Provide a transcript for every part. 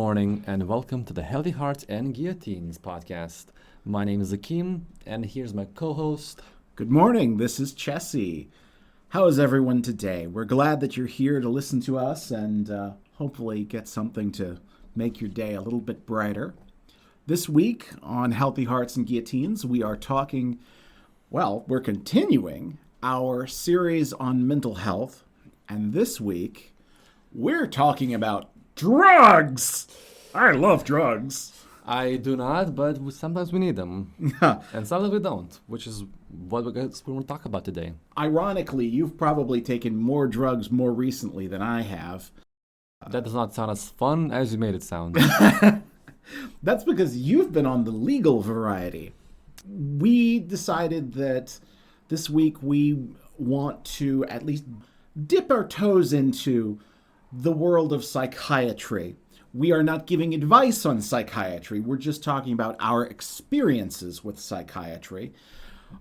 morning, and welcome to the Healthy Hearts and Guillotines podcast. My name is Zakim, and here's my co-host. Good morning, this is Chessie. How is everyone today? We're glad that you're here to listen to us and hopefully get something to make your day a little bit brighter. This week on Healthy Hearts and Guillotines, we are we're continuing our series on mental health. And this week, we're talking about drugs. I love drugs. I do not, but sometimes we need them. And sometimes we don't, which is what we're going to talk about today. Ironically, you've probably taken more drugs more recently than I have. That does not sound as fun as you made it sound. That's because you've been on the legal variety. We decided that this week we want to at least dip our toes into the world of psychiatry. We are not giving advice on psychiatry. We're just talking about our experiences with psychiatry,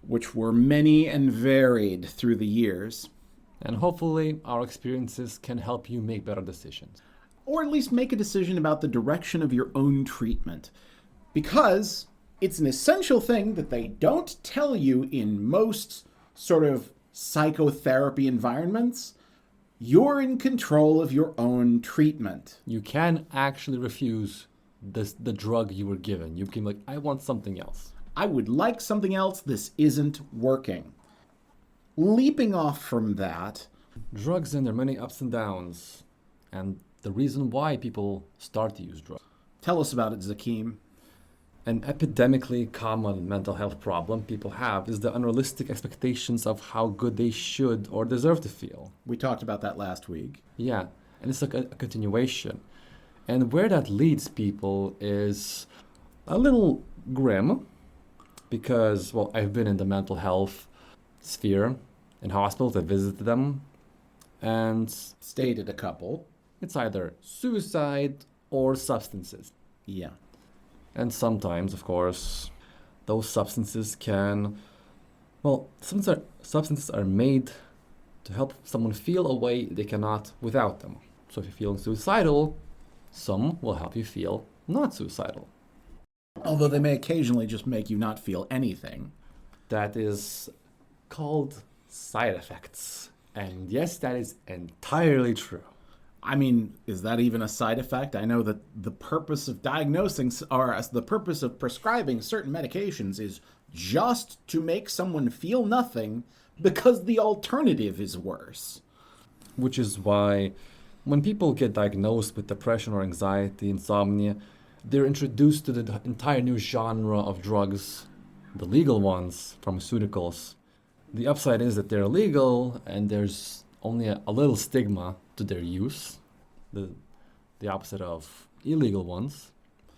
which were many and varied through the years. And hopefully our experiences can help you make better decisions. Or at least make a decision about the direction of your own treatment. Because it's an essential thing that they don't tell you in most sort of psychotherapy environments. You're in control of your own treatment. You can actually refuse the drug you were given. You can be like, I want something else. I would like something else. This isn't working. Leaping off from that, drugs and their many ups and downs, and the reason why people start to use drugs. Tell us about it, Zakim. An epidemically common mental health problem people have is the unrealistic expectations of how good they should or deserve to feel. We talked about that last week. Yeah, and it's like a continuation. And where that leads people is a little grim because, I've been in the mental health sphere in hospitals. I visited them and stayed at a couple. It's either suicide or substances. Yeah. And sometimes, of course, those substances substances are made to help someone feel a way they cannot without them. So if you're feeling suicidal, some will help you feel not suicidal. Although they may occasionally just make you not feel anything. That is called side effects. And yes, that is entirely true. I mean, is that even a side effect? I know that the purpose of diagnosing or the purpose of prescribing certain medications is just to make someone feel nothing because the alternative is worse. Which is why when people get diagnosed with depression or anxiety, insomnia, they're introduced to the entire new genre of drugs, the legal ones, pharmaceuticals. The upside is that they're illegal and there's only a little stigma to their use, the opposite of illegal ones,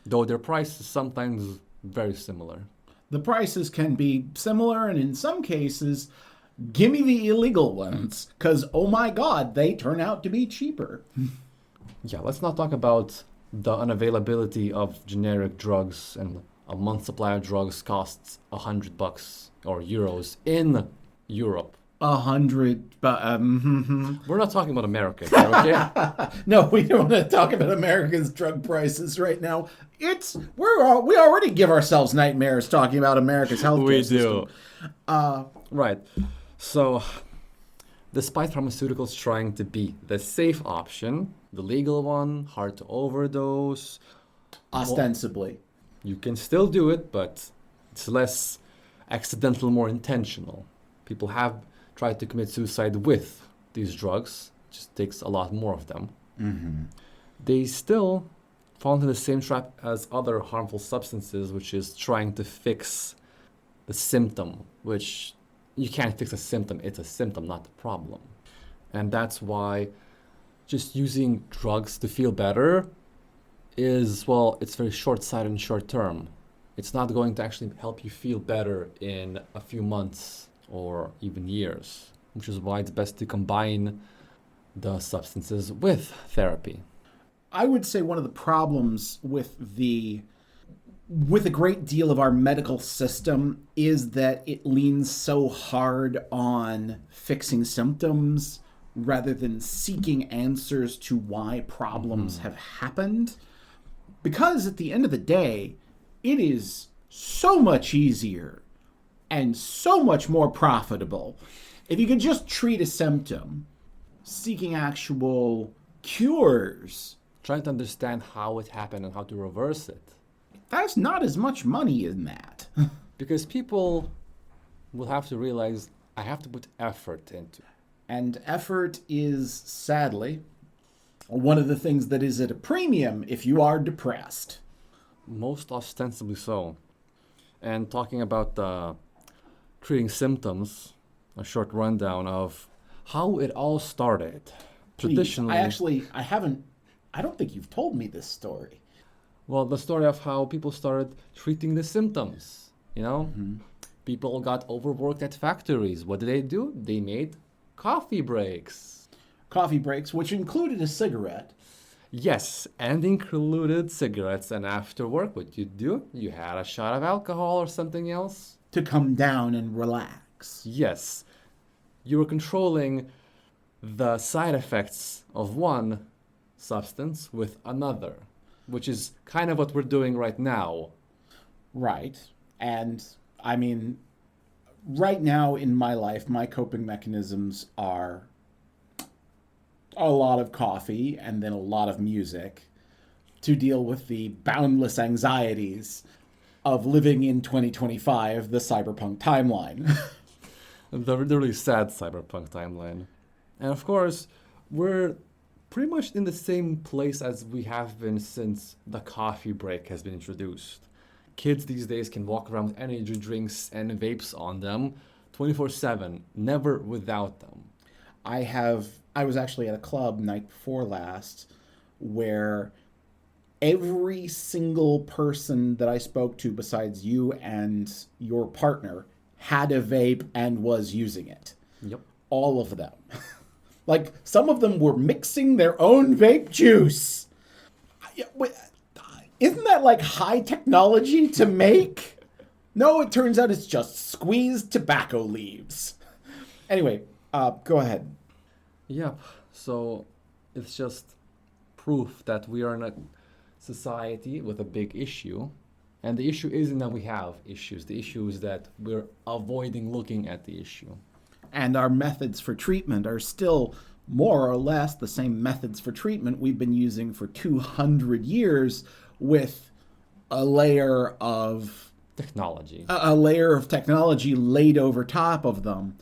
though their price is sometimes very similar. The prices can be similar, and in some cases, give me the illegal ones, because, oh my God, they turn out to be cheaper. Yeah, let's not talk about the unavailability of generic drugs, and a month's supply of drugs costs $100 or euros in Europe. 100, but We're not talking about America, okay? No, we don't want to talk about America's drug prices right now. We already give ourselves nightmares talking about America's healthcare system. Right. So, despite pharmaceuticals trying to be the safe option, the legal one, hard to overdose, ostensibly, you can still do it, but it's less accidental, more intentional. People have tried to commit suicide with these drugs. It just takes a lot more of them. Mm-hmm. They still fall into the same trap as other harmful substances, which is trying to fix the symptom, which you can't fix a symptom. It's a symptom, not the problem. And that's why just using drugs to feel better is, it's very short-sighted and short-term. It's not going to actually help you feel better in a few months or even years, which is why it's best to combine the substances with therapy. I would say one of the problems with a great deal of our medical system is that it leans so hard on fixing symptoms rather than seeking answers to why problems have happened. Because at the end of the day, it is so much easier and so much more profitable if you can just treat a symptom, seeking actual cures. Trying to understand how it happened and how to reverse it. There's not as much money in that. Because people will have to realize I have to put effort into it. And effort is, sadly, one of the things that is at a premium if you are depressed. Most ostensibly so. And talking about treating symptoms, a short rundown of how it all started. Traditionally, I don't think you've told me this story. well, the story of how people started treating the symptoms, you know? People got overworked at factories. What did they do? They made coffee breaks. Coffee breaks, which included a cigarette. Yes, and included cigarettes. And after work, what you do? You had a shot of alcohol or something else. To come down and relax. Yes, you were controlling the side effects of one substance with another, which is kind of what we're doing right now. Right. And, I mean, right now in my life, my coping mechanisms are a lot of coffee and then a lot of music to deal with the boundless anxieties of living in 2025, the cyberpunk timeline. The really sad cyberpunk timeline. And of course, we're pretty much in the same place as we have been since the coffee break has been introduced. Kids these days can walk around with energy drinks and vapes on them 24/7, never without them. I was actually at a club night before last where every single person that I spoke to besides you and your partner had a vape and was using it. Yep. All of them. Like, some of them were mixing their own vape juice. Isn't that like high technology to make? No, it turns out it's just squeezed tobacco leaves. Anyway, go ahead. Yep. So it's just proof that we are in a society with a big issue. And the issue isn't that we have issues. The issue is that we're avoiding looking at the issue. And our methods for treatment are still more or less the same methods for treatment we've been using for 200 years with a layer of Technology. a layer of technology laid over top of them.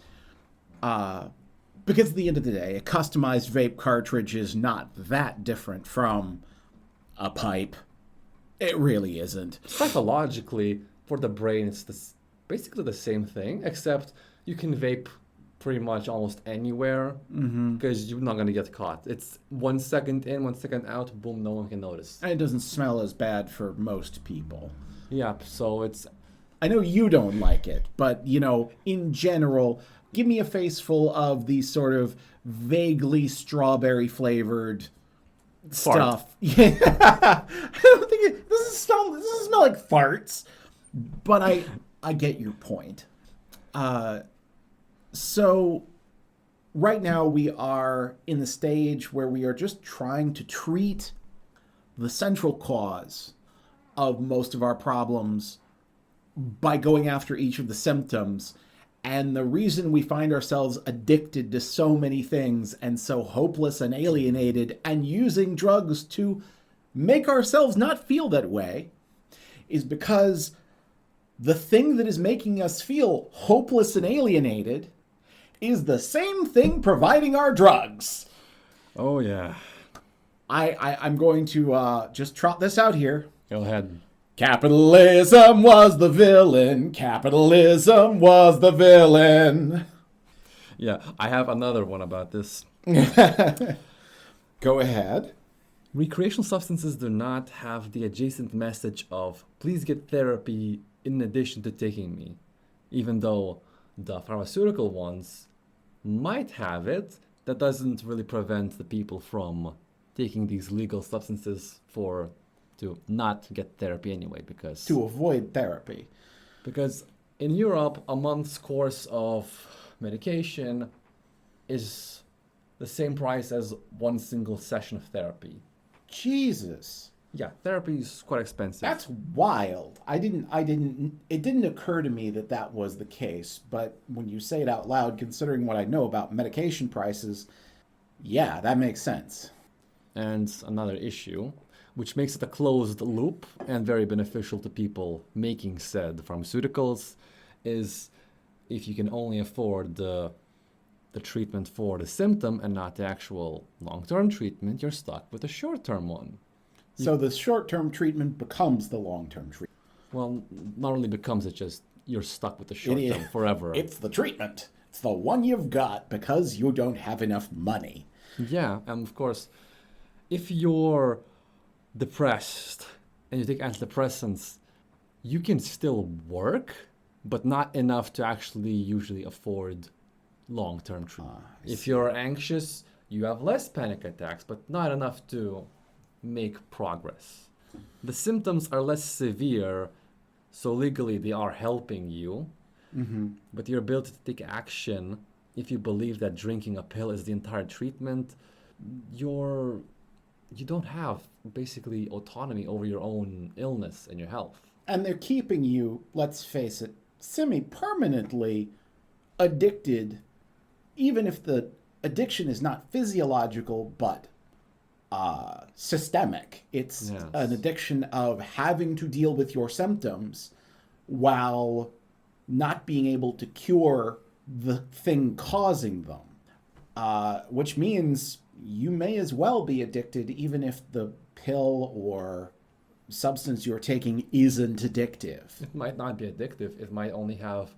Because at the end of the day, a customized vape cartridge is not that different from a pipe. It really isn't. Psychologically, for the brain, it's basically the same thing, except you can vape pretty much almost anywhere because you're not going to get caught. It's 1 second in, 1 second out, boom, no one can notice. And it doesn't smell as bad for most people. Yep, so it's... I know you don't like it, but, you know, in general, give me a face full of these sort of vaguely strawberry flavored stuff. Yeah. I don't think it doesn't smell like farts, but I get your point. So right now we are in the stage where we are just trying to treat the central cause of most of our problems by going after each of the symptoms. And the reason we find ourselves addicted to so many things and so hopeless and alienated and using drugs to make ourselves not feel that way is because the thing that is making us feel hopeless and alienated is the same thing providing our drugs. Oh, yeah. I'm going to just trot this out here. Go ahead. Capitalism was the villain. Capitalism was the villain. Yeah, I have another one about this. Go ahead. Recreational substances do not have the adjacent message of please get therapy in addition to taking me, even though the pharmaceutical ones might have it. That doesn't really prevent the people from taking these legal substances to not get therapy anyway, because To avoid therapy. Because in Europe, a month's course of medication is the same price as one single session of therapy. Jesus. Yeah, therapy is quite expensive. That's wild. It didn't occur to me that that was the case, but when you say it out loud, considering what I know about medication prices, yeah, that makes sense. And another issue, which makes it a closed loop and very beneficial to people making said pharmaceuticals, is if you can only afford the treatment for the symptom and not the actual long-term treatment, you're stuck with a short-term one. So the short-term treatment becomes the long-term treatment. Well, not only becomes it, just you're stuck with the short-term forever. It's the treatment. It's the one you've got because you don't have enough money. Yeah, and of course, if you're depressed and you take antidepressants, you can still work, but not enough to actually usually afford long-term treatment. If you're anxious, you have less panic attacks, but not enough to make progress. The symptoms are less severe, so legally they are helping you, but your ability to take action, if you believe that drinking a pill is the entire treatment, you don't have basically autonomy over your own illness and your health. And they're keeping you, let's face it, semi-permanently addicted, even if the addiction is not physiological, but systemic. It's an addiction of having to deal with your symptoms while not being able to cure the thing causing them, which means you may as well be addicted even if the pill or substance you're taking isn't addictive. It might not be addictive. It might only have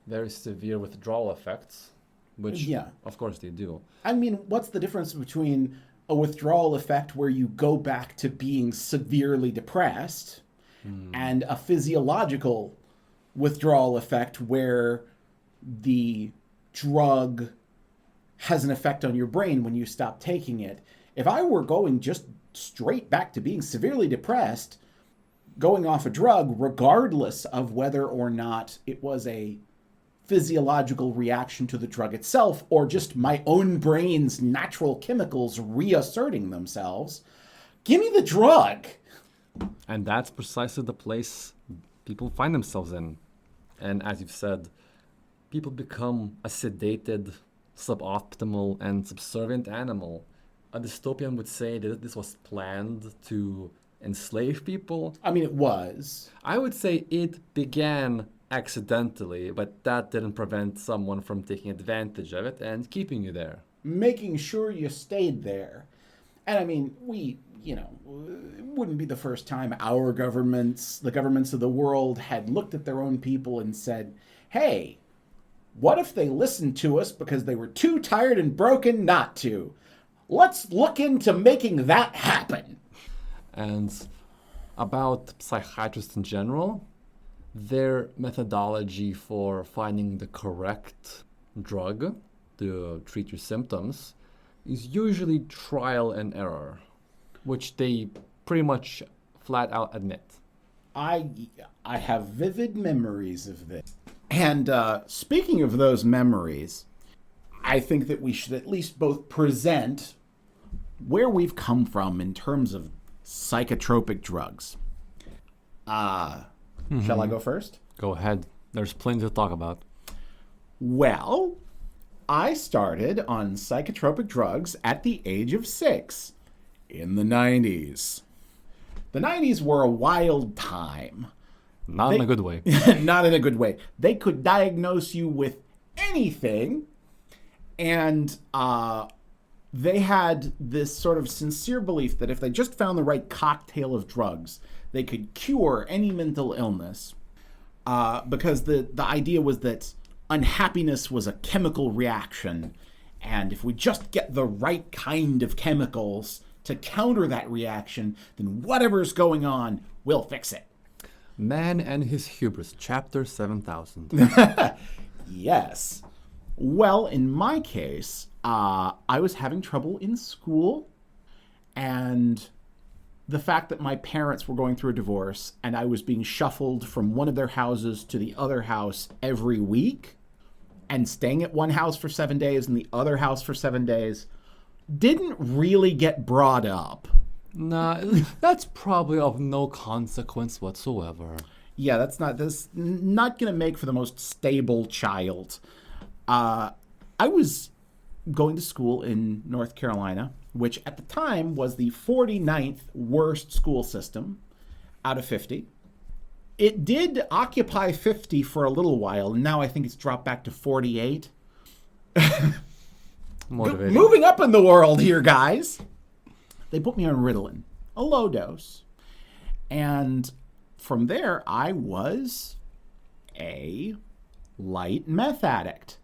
very severe withdrawal effects, which of course they do. I mean, what's the difference between a withdrawal effect where you go back to being severely depressed and a physiological withdrawal effect where the drug has an effect on your brain when you stop taking it? If I were going just straight back to being severely depressed, going off a drug, regardless of whether or not it was a physiological reaction to the drug itself or just my own brain's natural chemicals reasserting themselves, give me the drug. And that's precisely the place people find themselves in. And as you've said, people become a sedated, suboptimal, and subservient animal. A dystopian would say that this was planned to enslave people. I mean, it was. I would say it began accidentally, but that didn't prevent someone from taking advantage of it and keeping you there. Making sure you stayed there. And I mean, it wouldn't be the first time our governments, the governments of the world, had looked at their own people and said, hey, what if they listened to us because they were too tired and broken not to? Let's look into making that happen. And about psychiatrists in general, their methodology for finding the correct drug to treat your symptoms is usually trial and error, which they pretty much flat out admit. I have vivid memories of this. And speaking of those memories, I think that we should at least both present where we've come from in terms of psychotropic drugs. Shall I go first? Go ahead. There's plenty to talk about. Well, I started on psychotropic drugs at the age of 6 in the 90s. The 90s were a wild time. Not in a good way. Not in a good way. They could diagnose you with anything, and they had this sort of sincere belief that if they just found the right cocktail of drugs, they could cure any mental illness, because the idea was that unhappiness was a chemical reaction, and if we just get the right kind of chemicals to counter that reaction, then whatever's going on, we'll fix it. Man and His Hubris, Chapter 7000. Yes. Well, in my case, I was having trouble in school, and the fact that my parents were going through a divorce and I was being shuffled from one of their houses to the other house every week and staying at one house for 7 days and the other house for 7 days didn't really get brought up Nah, that's probably of no consequence whatsoever. Yeah, that's not going to make for the most stable child. I was going to school in North Carolina, which at the time was the 49th worst school system out of 50. It did occupy 50 for a little while, and now I think it's dropped back to 48. Motivating. Moving up in the world here, guys. They put me on Ritalin, a low dose. And from there, I was a light meth addict.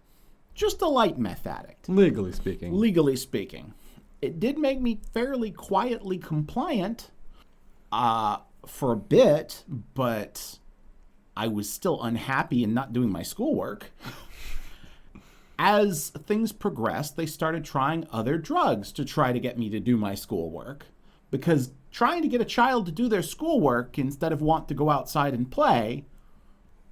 Just a light meth addict. Legally speaking. Legally speaking. It did make me fairly quietly compliant for a bit, but I was still unhappy and not doing my schoolwork. As things progressed, they started trying other drugs to try to get me to do my schoolwork. Because trying to get a child to do their schoolwork instead of want to go outside and play,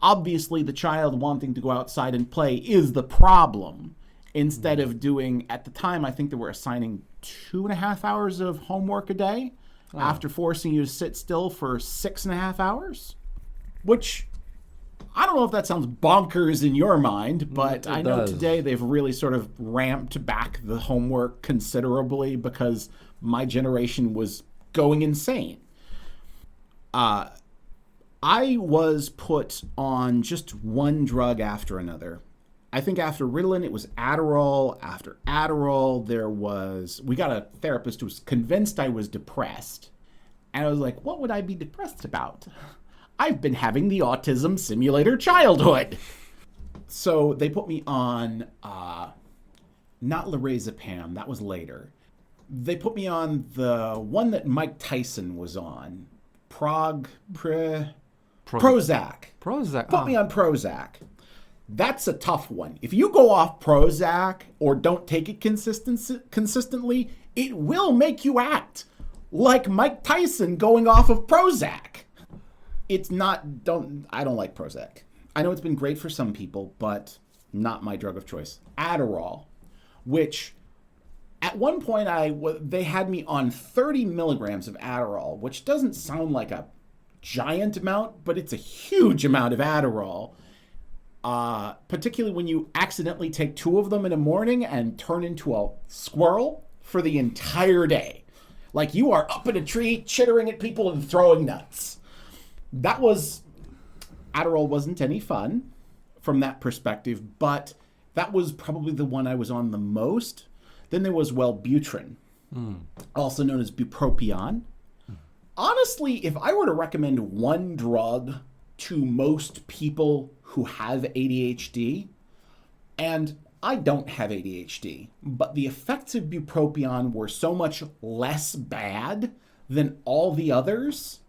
obviously the child wanting to go outside and play is the problem. Instead of doing, at the time, I think they were assigning 2.5 hours of homework a day after forcing you to sit still for 6.5 hours. Which, I don't know if that sounds bonkers in your mind, but I know today they've really sort of ramped back the homework considerably because my generation was going insane. I was put on just one drug after another. I think after Ritalin, it was Adderall. After Adderall, we got a therapist who was convinced I was depressed. And I was like, what would I be depressed about? I've been having the autism simulator childhood. So they put me on, not lorazepam, that was later. They put me on the one that Mike Tyson was on. Prozac. Prozac. Put me on Prozac. That's a tough one. If you go off Prozac or don't take it consistently, it will make you act like Mike Tyson going off of Prozac. I don't like Prozac. I know it's been great for some people, but not my drug of choice. Adderall, which at one point they had me on 30 milligrams of Adderall, which doesn't sound like a giant amount, but it's a huge amount of Adderall. Particularly when you accidentally take 2 of them in the morning and turn into a squirrel for the entire day. Like you are up in a tree, chittering at people and throwing nuts. Adderall wasn't any fun from that perspective, but that was probably the one I was on the most. Then there was Wellbutrin, also known as bupropion. Honestly, if I were to recommend one drug to most people who have ADHD, and I don't have ADHD, but the effects of bupropion were so much less bad than all the others,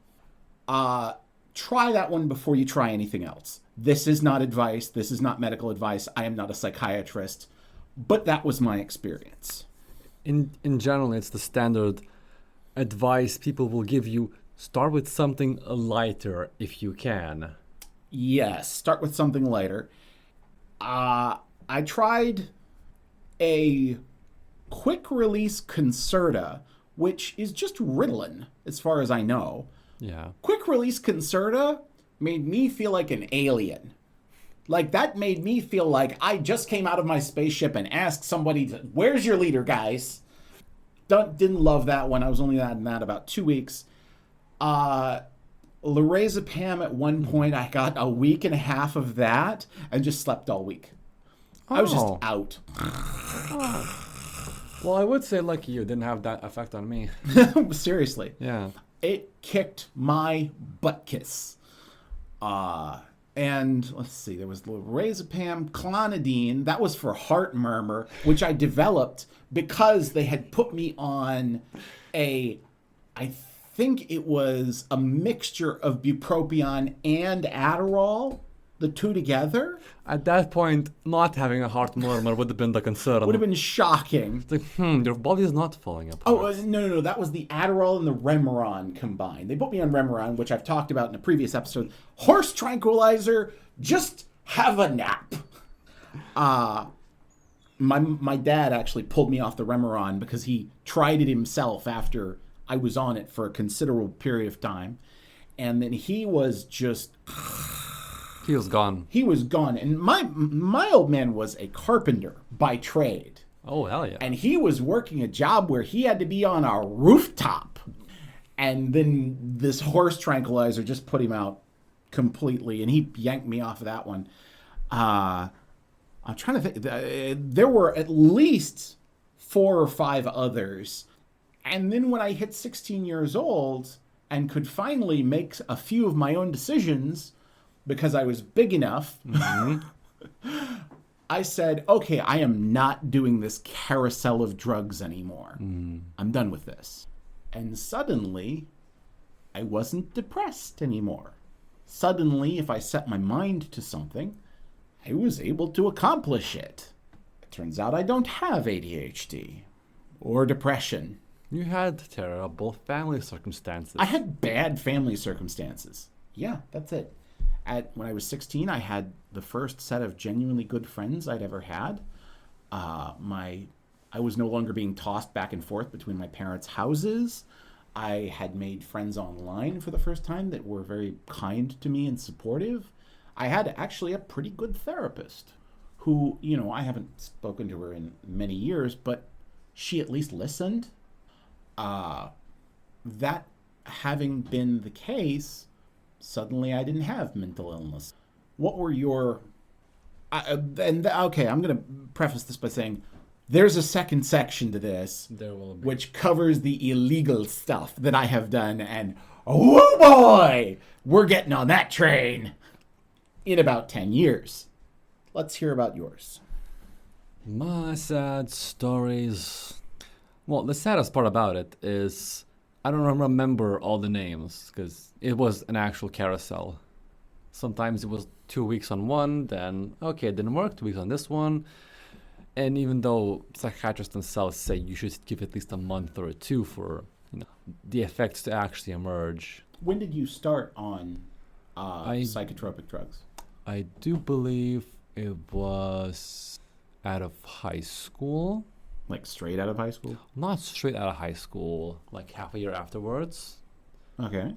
try that one before you try anything else. This is not advice. This is not medical advice. I am not a psychiatrist, but that was my experience. In general, it's the standard advice people will give you. Start with something lighter if you can. Yes, start with something lighter. I tried a quick release Concerta, which is just Ritalin, as far as I know. Yeah. Quick release Concerta made me feel like an alien. Like, that made me feel like I just came out of my spaceship and asked somebody, where's your leader, guys? Didn't love that one. I was only on that about 2 weeks. Lorazepam, at one point, I got a week and a half of that and just slept all week. I was just out. Well, I would say lucky you didn't have that effect on me. Seriously. Yeah. It kicked my butt kiss. And let's see, there was lorazepam, clonidine. That was for heart murmur, which I developed because they had put me on I think it was a mixture of bupropion and Adderall, the two together. At that point, not having a heart murmur would have been the concern. Would have been shocking. It's like, your body is not falling apart. Oh, no. That was the Adderall and the Remeron combined. They put me on Remeron, which I've talked about in a previous episode. Horse tranquilizer, just have a nap. My dad actually pulled me off the Remeron because he tried it himself after I was on it for a considerable period of time. And then he was just... He was gone. He was gone. And my old man was a carpenter by trade. Oh, hell yeah. And he was working a job where he had to be on a rooftop. And then this horse tranquilizer just put him out completely. And he yanked me off of that one. I'm trying to think. There were at least 4 or 5 others. And then when I hit 16 years old and could finally make a few of my own decisions because I was big enough, I said, okay, I am not doing this carousel of drugs anymore. I'm done with this. And suddenly, I wasn't depressed anymore. Suddenly, if I set my mind to something, I was able to accomplish it. It turns out I don't have ADHD or depression. You had terrible family circumstances. I had bad family circumstances. Yeah, that's it. When I was 16, I had the first set of genuinely good friends I'd ever had. I was no longer being tossed back and forth between my parents' houses. I had made friends online for the first time that were very kind to me and supportive. I had actually a pretty good therapist who, I haven't spoken to her in many years, but she at least listened. That having been the case, suddenly I didn't have mental illness. What were your... okay, I'm going to preface this by saying there's a second section to this, which covers the illegal stuff that I have done, and oh boy, we're getting on that train in about 10 years. Let's hear about yours. My sad stories. Well, the saddest part about it is I don't remember all the names because it was an actual carousel. Sometimes it was 2 weeks on one, then, okay, it didn't work, 2 weeks on this one. And even though psychiatrists themselves say you should give at least a month or 2 for the effects to actually emerge. When did you start on psychotropic drugs? I do believe it was out of high school. Like straight out of high school? Not straight out of high school, like half a year afterwards. Okay.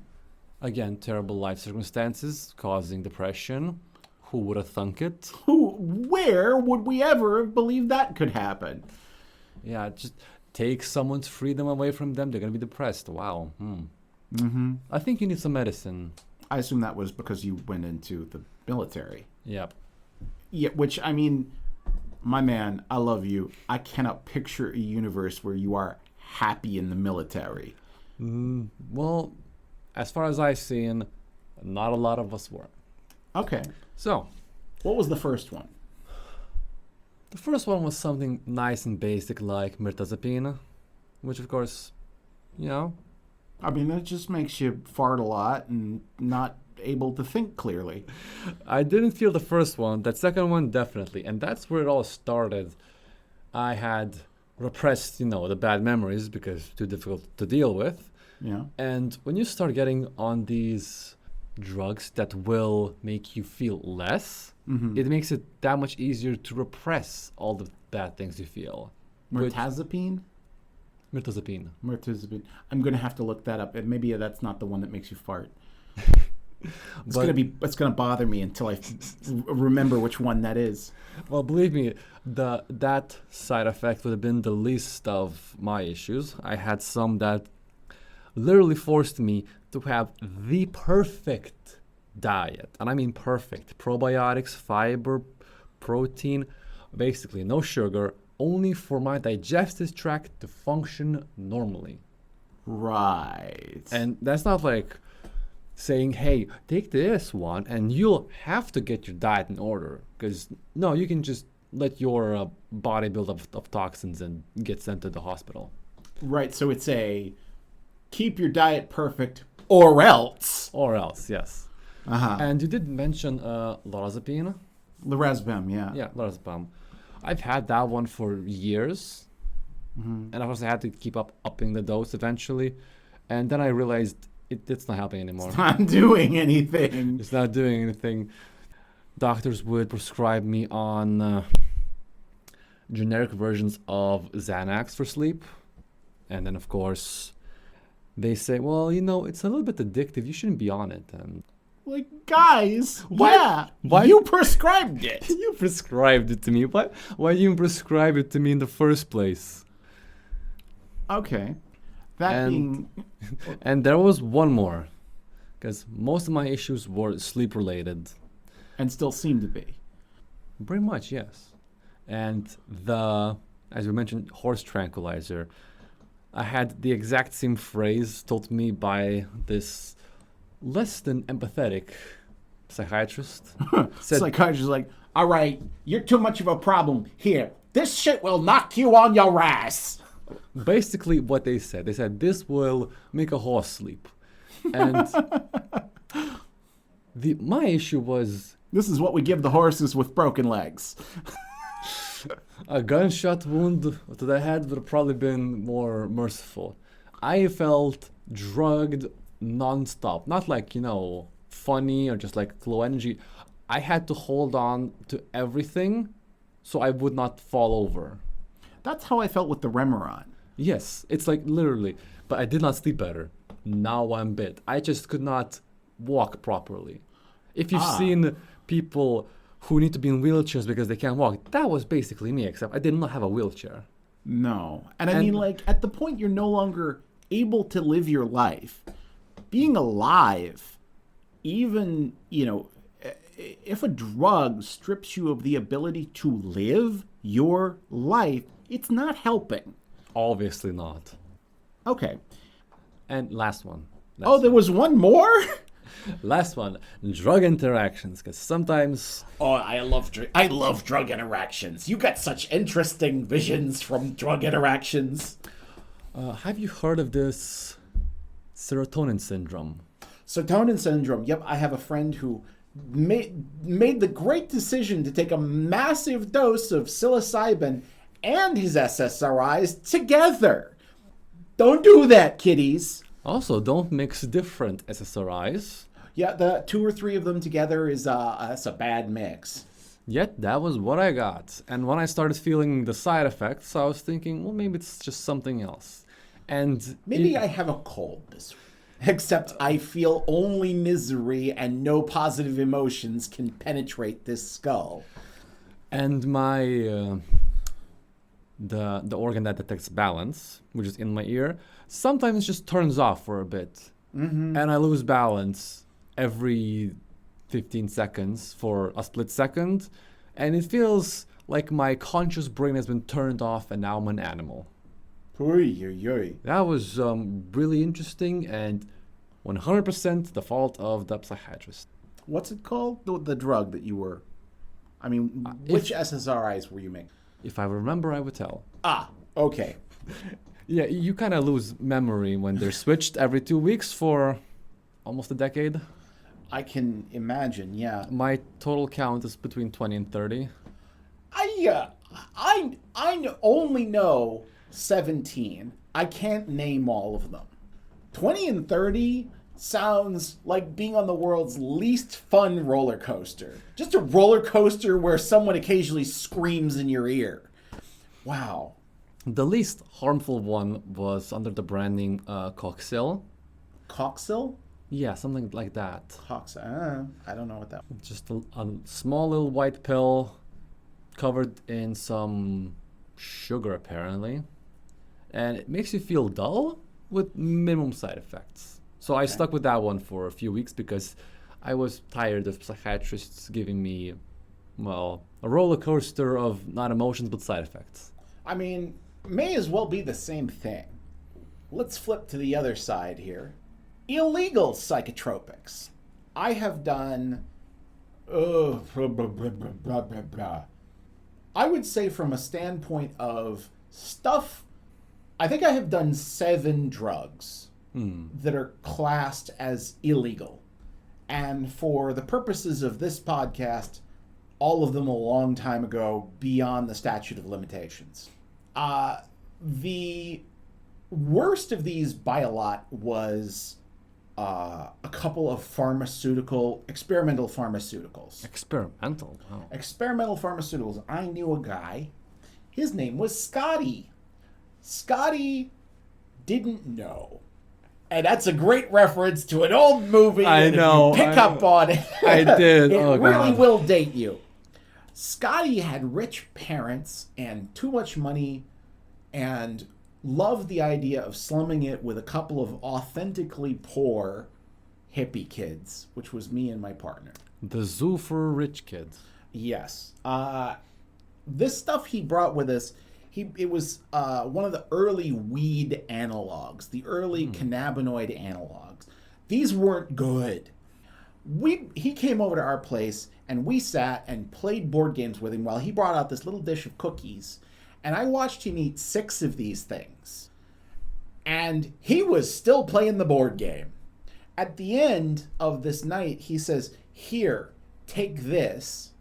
Again, terrible life circumstances causing depression. Who would have thunk it? Where would we ever have believed that could happen? Yeah, just take someone's freedom away from them. They're going to be depressed. Wow. Mm-hmm. I think you need some medicine. I assume that was because you went into the military. Yep. Yeah, which, I mean, my man, I love you. I cannot picture a universe where you are happy in the military. Well, as far as I've seen, not a lot of us were. Okay. So, what was the first one? The first one was something nice and basic like mirtazapine, which of course, I mean, that just makes you fart a lot and not able to think clearly. I didn't feel the first one. That second one, definitely. And that's where it all started. I had repressed, the bad memories because too difficult to deal with. Yeah. And when you start getting on these drugs that will make you feel less, it makes it that much easier to repress all the bad things you feel. Mirtazapine? Mirtazapine. I'm going to have to look that up. And maybe that's not the one that makes you fart. It's going to bother me until I remember which one that is. Well, believe me, that side effect would have been the least of my issues. I had some that literally forced me to have the perfect diet. And I mean perfect. Probiotics, fiber, protein, basically no sugar, only for my digestive tract to function normally. Right. And that's not like saying, hey, take this one and you'll have to get your diet in order. Because, no, you can just let your body build up of toxins and get sent to the hospital. Right, so it's a keep your diet perfect or else. Or else, yes. Uh-huh. And you did mention lorazepam. Lorazepam, yeah. Yeah, lorazepam. I've had that one for years. And of course I had to keep upping the dose eventually. And then I realized it's not helping anymore. It's not doing anything. It's not doing anything. Doctors would prescribe me on generic versions of Xanax for sleep. And then, of course, they say, well, it's a little bit addictive. You shouldn't be on it. And Like, guys, Why- why- you prescribed it. you prescribed it to me. Why did you even prescribe it to me in the first place? Okay. That being... And there was one more, because most of my issues were sleep related. And still seem to be. Pretty much, yes. And as we mentioned, horse tranquilizer. I had the exact same phrase told to me by this less than empathetic psychiatrist. Psychiatrist is like, all right, you're too much of a problem. Here, this shit will knock you on your ass. Basically what they said. They said, this will make a horse sleep. And my issue was... This is what we give the horses with broken legs. A gunshot wound to the head would have probably been more merciful. I felt drugged non-stop. Not like, funny or just like low energy. I had to hold on to everything so I would not fall over. That's how I felt with the Remeron. Yes, it's like literally. But I did not sleep better. Now I'm bit. I just could not walk properly. If you've seen people who need to be in wheelchairs because they can't walk, that was basically me, except I did not have a wheelchair. No. And I mean, like, at the point you're no longer able to live your life, being alive, even, if a drug strips you of the ability to live your life, it's not helping. Obviously not. Okay. And last one. There was one more? Last one, drug interactions, because sometimes... Oh, I love drug interactions. You got such interesting visions from drug interactions. Have you heard of this serotonin syndrome? Serotonin syndrome. Yep, I have a friend who made the great decision to take a massive dose of psilocybin and his SSRIs together. Don't do that, kiddies. Also, don't mix different SSRIs. Yeah, the 2 or 3 of them together that's a bad mix. Yet, that was what I got. And when I started feeling the side effects, I was thinking, well, maybe it's just something else. And maybe I have a cold this week. Except I feel only misery and no positive emotions can penetrate this skull. And my... the organ that detects balance, which is in my ear, sometimes just turns off for a bit. Mm-hmm. And I lose balance every 15 seconds for a split second. And it feels like my conscious brain has been turned off and now I'm an animal. That was really interesting and 100% the fault of the psychiatrist. What's it called? The drug that you were... I mean, which SSRIs were you making? If I remember, I would tell. Okay. Yeah, you kind of lose memory when they're switched every 2 weeks for almost a decade. I can imagine, yeah. My total count is between 20 and 30. I only know 17. I can't name all of them. 20 and 30 sounds like being on the world's least fun roller coaster. Just a roller coaster where someone occasionally screams in your ear. Wow. The least harmful one was under the branding Coxil. Coxil? Yeah, something like that. Coxil. I don't know what that was. Just a small little white pill covered in some sugar, apparently. And it makes you feel dull with minimum side effects. So I stuck with that one for a few weeks because I was tired of psychiatrists giving me, well, a roller coaster of not emotions but side effects. I mean, may as well be the same thing. Let's flip to the other side here. Illegal psychotropics. I have done... I would say from a standpoint of stuff, I think I have done 7 drugs that are classed as illegal. And for the purposes of this podcast, all of them a long time ago beyond the statute of limitations. The worst of these by a lot was a couple of experimental pharmaceuticals. Experimental? Wow. Experimental pharmaceuticals. I knew a guy. His name was Scotty. Scotty didn't know. And that's a great reference to an old movie. I know. If you pick up on it. I did. It Oh, really God. will date you. Scotty had rich parents and too much money and loved the idea of slumming it with a couple of authentically poor hippie kids, which was me and my partner. The zoo for rich kids. Yes. This stuff he brought with us, it was one of the early weed analogs, the early cannabinoid analogs. These weren't good. He came over to our place and we sat and played board games with him while he brought out this little dish of cookies. And I watched him eat 6 of these things. And he was still playing the board game. At the end of this night, he says, "Here, take this,"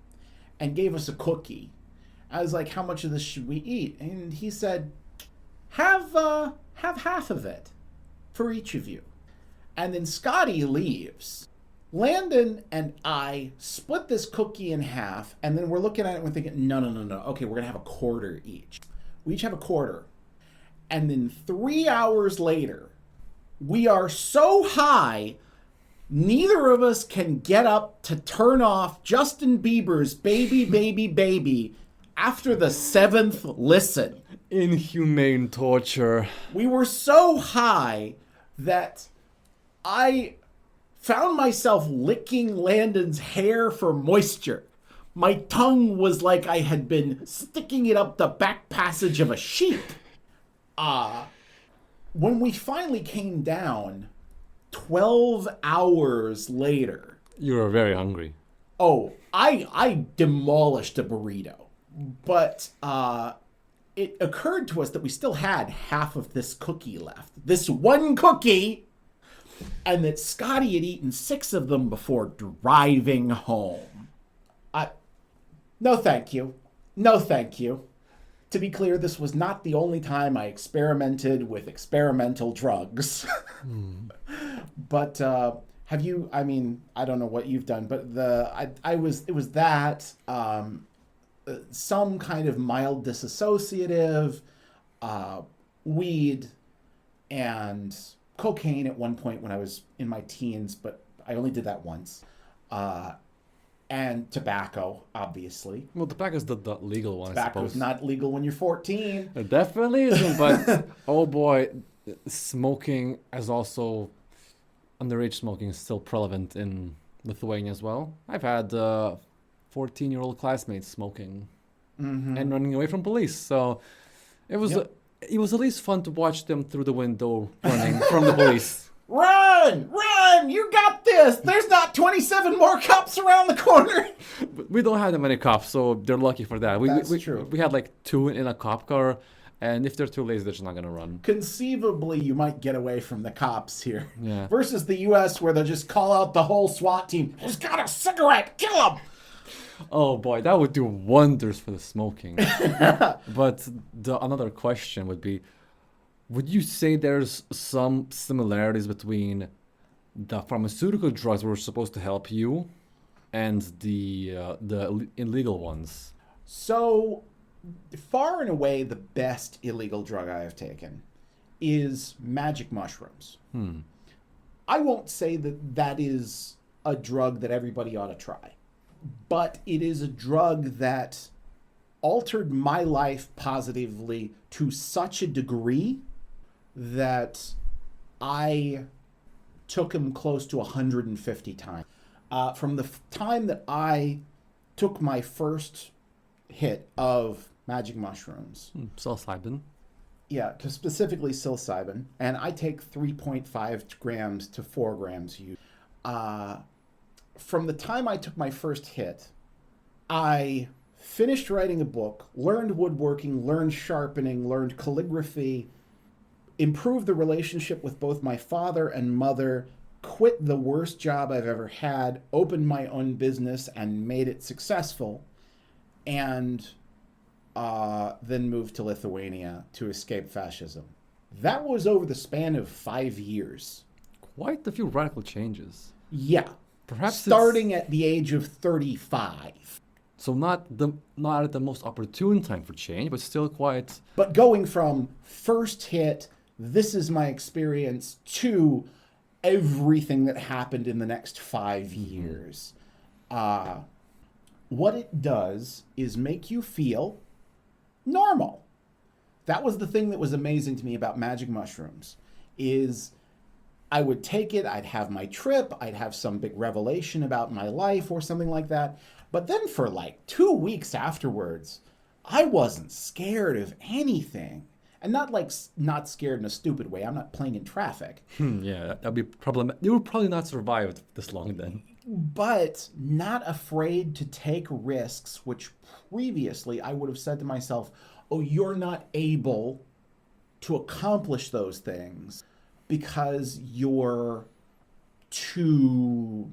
and gave us a cookie. I was like, "How much of this should we eat?" And he said, have half of it for each of you." And then Scotty leaves. Landon and I split this cookie in half, and then we're looking at it and we're thinking, no. Okay, we're going to have a quarter each. We each have a quarter. And then 3 hours later, we are so high, neither of us can get up to turn off Justin Bieber's Baby, Baby, Baby after the 7th listen. Inhumane torture. We were so high that I found myself licking Landon's hair for moisture. My tongue was like I had been sticking it up the back passage of a sheep. When we finally came down, 12 hours later... You were very hungry. Oh, I demolished a burrito. But it occurred to us that we still had half of this cookie left. This one cookie! And that Scotty had eaten 6 of them before driving home. No thank you. No thank you. To be clear, this was not the only time I experimented with experimental drugs. But have you, I mean, I don't know what you've done, but it was that, some kind of mild disassociative, weed, and cocaine at one point when I was in my teens, but I only did that once. And tobacco, obviously. Well, tobacco's the legal one, I suppose. Tobacco's not legal when you're 14. It definitely isn't, but oh boy, smoking is also... Underage smoking is still prevalent in Lithuania as well. I've had 14-year-old classmates smoking and running away from police. So it was it was at least fun to watch them through the window running from the police. Run! Run! You got this! There's not 27 more cops around the corner! But we don't have that many cops, so they're lucky for that. That's true. We had like 2 in a cop car, and if they're too lazy, they're just not going to run. Conceivably, you might get away from the cops here. Yeah. Versus the U.S., where they'll just call out the whole SWAT team. Who's got a cigarette? Kill him! Oh boy, that would do wonders for the smoking. But another question would be, would you say there's some similarities between the pharmaceutical drugs that were supposed to help you and the illegal ones? So, far and away, the best illegal drug I have taken is magic mushrooms. I won't say that is a drug that everybody ought to try, but it is a drug that altered my life positively to such a degree that I took him close to 150 times. From the time that I took my first hit of magic mushrooms. Psilocybin. Yeah, specifically psilocybin. And I take 3.5 grams to 4 grams. From the time I took my first hit, I finished writing a book, learned woodworking, learned sharpening, learned calligraphy, improved the relationship with both my father and mother, quit the worst job I've ever had, opened my own business and made it successful, and then moved to Lithuania to escape fascism. That was over the span of 5 years. Quite a few radical changes. Yeah. Perhaps starting at the age of 35. So not at the most opportune time for change, but still quite... But going from first hit this is my experience to everything that happened in the next 5 years. What it does is make you feel normal. That was the thing that was amazing to me about magic mushrooms, is I would take it, I'd have my trip, I'd have some big revelation about my life or something like that. But then for like 2 weeks afterwards, I wasn't scared of anything. And not scared in a stupid way. I'm not playing in traffic. Yeah, that'd be problematic. You would probably not survive this long then. But not afraid to take risks, which previously I would have said to myself, oh, you're not able to accomplish those things because you're too...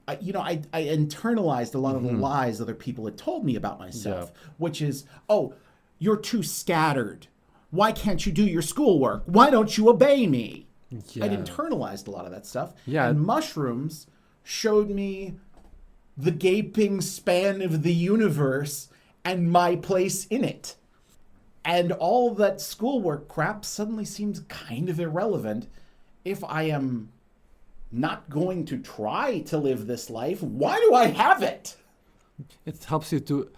I internalized a lot of the lies other people had told me about myself, which is, oh, you're too scattered. Why can't you do your schoolwork? Why don't you obey me? Yeah. I'd internalized a lot of that stuff. Yeah. And mushrooms showed me the gaping span of the universe and my place in it. And all that schoolwork crap suddenly seems kind of irrelevant if I am not going to try to live this life. Why do I have it? It helps you to,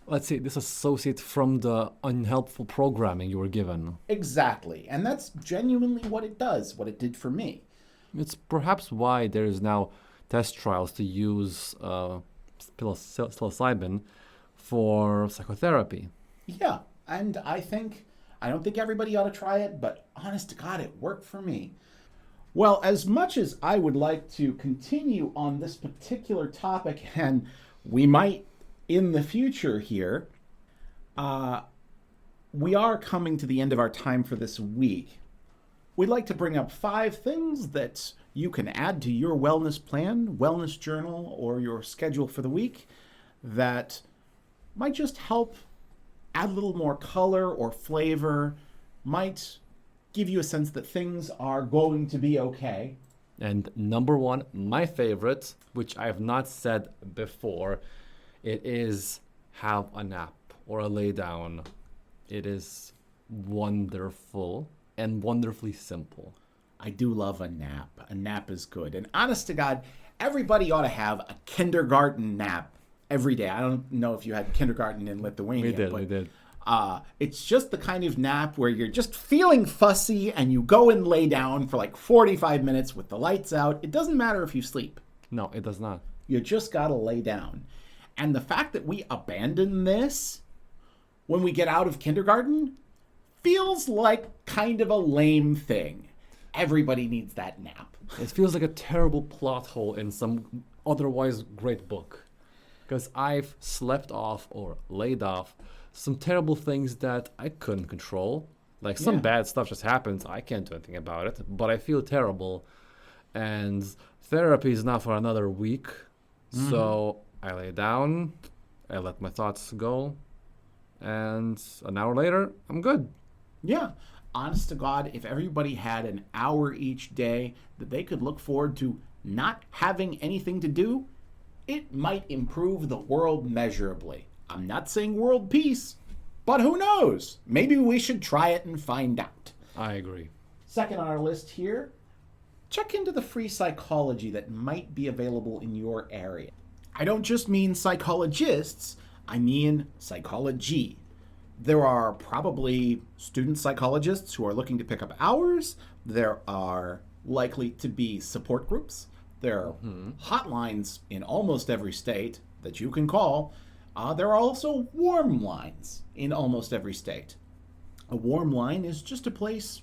let's say, disassociate from the unhelpful programming you were given. Exactly. And that's genuinely what it does, what it did for me. It's perhaps why there is now test trials to use psilocybin for psychotherapy. Yeah. And I don't think everybody ought to try it, but honest to God, it worked for me. Well, as much as I would like to continue on this particular topic, and we might in the future here, we are coming to the end of our time for this week. We'd like to bring up 5 things that you can add to your wellness plan, wellness journal, or your schedule for the week that might just help add a little more color or flavor, might give you a sense that things are going to be okay. And number 1, my favorite, which I have not said before, it is have a nap or a lay down. It is wonderful and wonderfully simple. I do love a nap. A nap is good. And honest to God, everybody ought to have a kindergarten nap every day. I don't know if you had kindergarten in Lithuania. We did. It's just the kind of nap where you're just feeling fussy and you go and lay down for like 45 minutes with the lights out. It doesn't matter if you sleep. No, it does not. You just got to lay down. And the fact that we abandon this when we get out of kindergarten feels like kind of a lame thing. Everybody needs that nap. It feels like a terrible plot hole in some otherwise great book. Because I've slept off or laid off some terrible things that I couldn't control. Like some bad stuff just happens. I can't do anything about it, but I feel terrible. And therapy is not for another week. Mm-hmm. So I lay down, I let my thoughts go, and an hour later, I'm good. Yeah. Honest to God, if everybody had an hour each day that they could look forward to not having anything to do, it might improve the world measurably. I'm not saying world peace, but who knows? Maybe we should try it and find out. I agree. Second on our list here, check into the free psychology that might be available in your area. I don't just mean psychologists, I mean psychology. There are probably student psychologists who are looking to pick up hours. There are likely to be support groups. There are hotlines in almost every state that you can call. There are also warm lines in almost every state. A warm line is just a place,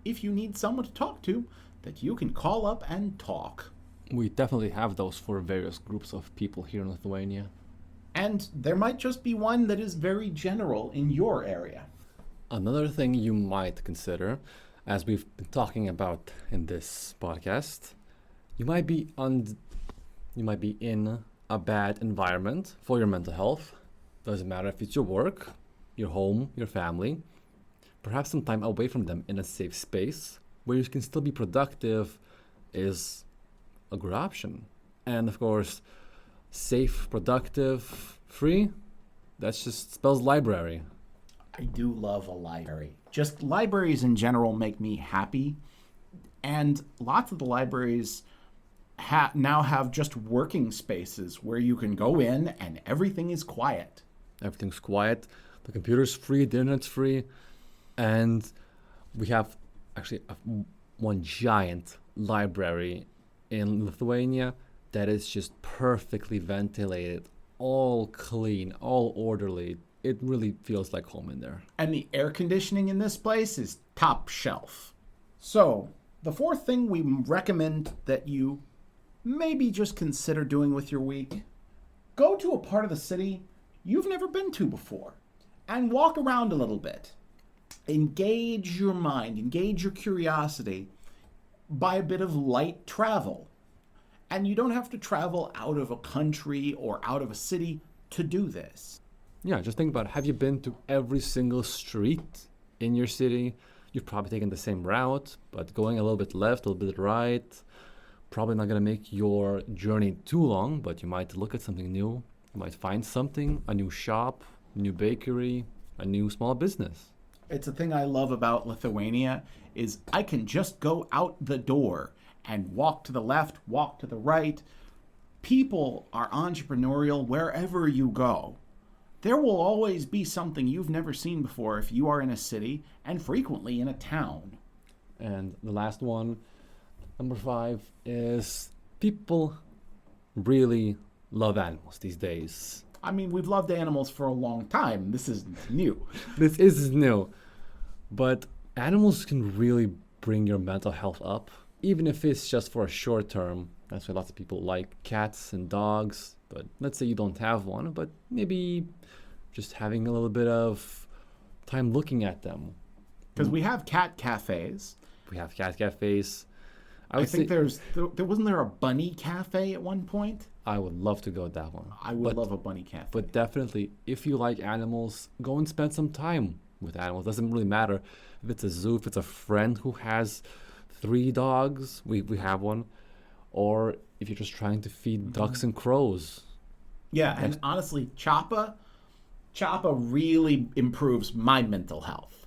if you need someone to talk to, that you can call up and talk. We definitely have those for various groups of people here in Lithuania. And there might just be one that is very general in your area. Another thing you might consider, as we've been talking about in this podcast, you might be in a bad environment for your mental health. Doesn't matter if it's your work, your home, your family. Perhaps some time away from them in a safe space where you can still be productive is a good option. And of course, safe, productive, free, that just spells library. I do love a library. Just libraries in general make me happy. And lots of the libraries now have just working spaces where you can go in and everything is quiet. Everything's quiet. The computer's free, the internet's free. And we have actually one giant library in Lithuania that is just perfectly ventilated, all clean, all orderly. It really feels like home in there. And the air conditioning in this place is top shelf. So, the fourth thing we recommend that you maybe just consider doing with your week, go to a part of the city you've never been to before and walk around a little bit. Engage your mind, engage your curiosity by a bit of light travel. And you don't have to travel out of a country or out of a city to do this. Yeah, just think about it. Have you been to every single street in your city? You've probably taken the same route, but going a little bit left, a little bit right, probably not going to make your journey too long, but you might look at something new. You might find something, a new shop, a new bakery, a new small business. It's a thing I love about Lithuania is I can just go out the door and walk to the left, walk to the right. People are entrepreneurial wherever you go. There will always be something you've never seen before if you are in a city and frequently in a town. And the last one, number 5, is people really love animals these days. I mean, we've loved animals for a long time. This isn't new. This is new. But animals can really bring your mental health up, even if it's just for a short term. That's why lots of people like cats and dogs. But let's say you don't have one, but maybe just having a little bit of time looking at them. Because we have cat cafes. We have cat cafes. I think there wasn't there a bunny cafe at one point? I would love to go to that one. I would love a bunny cafe. But definitely, if you like animals, go and spend some time with animals. Doesn't really matter if it's a zoo, if it's a friend who has 3 dogs, we have one, or if you're just trying to feed ducks and crows. Yeah, and honestly, Choppa really improves my mental health.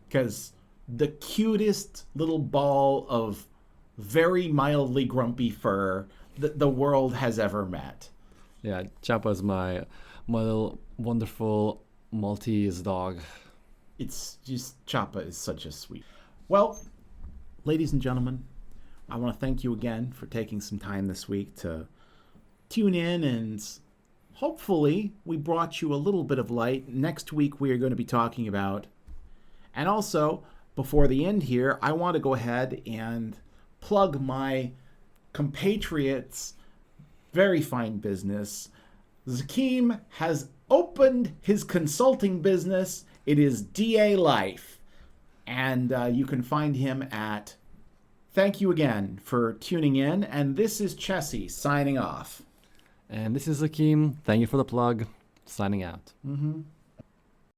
Because the cutest little ball of very mildly grumpy fur that the world has ever met. Yeah, Choppa is my little wonderful Maltese dog. It's just, Choppa is such a sweet. Well, ladies and gentlemen, I want to thank you again for taking some time this week to tune in, and hopefully we brought you a little bit of light. Next week we are going to be talking about, and also before the end here, I want to go ahead and plug my compatriots' very fine business. Zakim has opened his consulting business. It is DA Life. And you can find him at... Thank you again for tuning in. And this is Chessie signing off. And this is Zakim. Thank you for the plug. Signing out. Mm-hmm.